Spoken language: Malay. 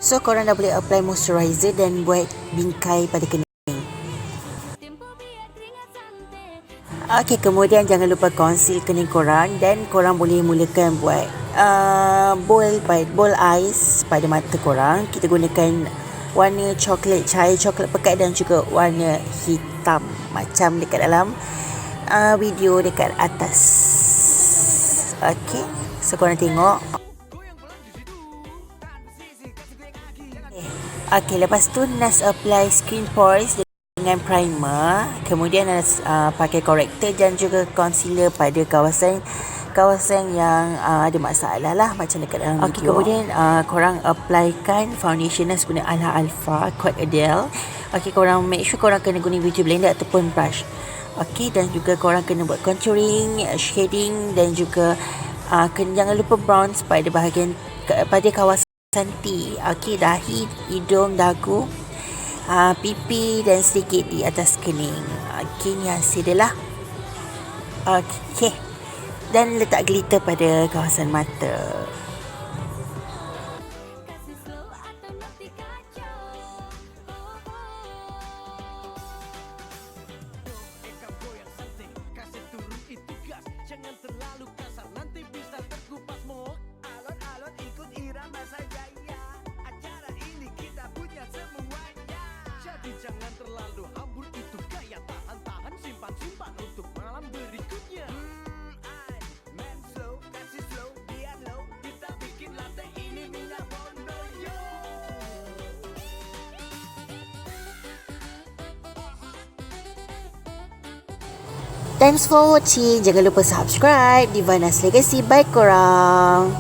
So korang dah boleh apply moisturizer dan buat bingkai pada kening. Okey, kemudian jangan lupa conceal kening korang dan korang boleh mulakan buat bowl eyes pada mata korang. Kita gunakan warna coklat, cahaya coklat pekat dan juga warna hitam macam dekat dalam video dekat atas. Okey, so korang tengok. Okey, lepas tu Nazz apply skin pores dengan primer, kemudian pakai corrector dan juga concealer pada kawasan yang ada masalah lah macam dekat dalam video. Kemudian korang applykan foundation Nazz guna ala alpha Quad Adele. Okey, korang make sure korang kena guna beauty blender ataupun brush. Okey, dan juga korang kena buat contouring, shading dan juga jangan lupa bronze pada kawasan T. Okey, dahi, hidung, dagu, pipi dan sedikit di atas kening. Okey, ni hasil dia lah. Okey, dan letak glitter pada kawasan mata. Jangan terlalu hambur, itu gaya tahan-tahan, simpan-simpan untuk malam berikutnya. Man slow, kasih slow, biar low, kita bikin latte ini minyak bondo yo. Thanks for watching. Jangan lupa subscribe di Nazz Legacy. Bye korang.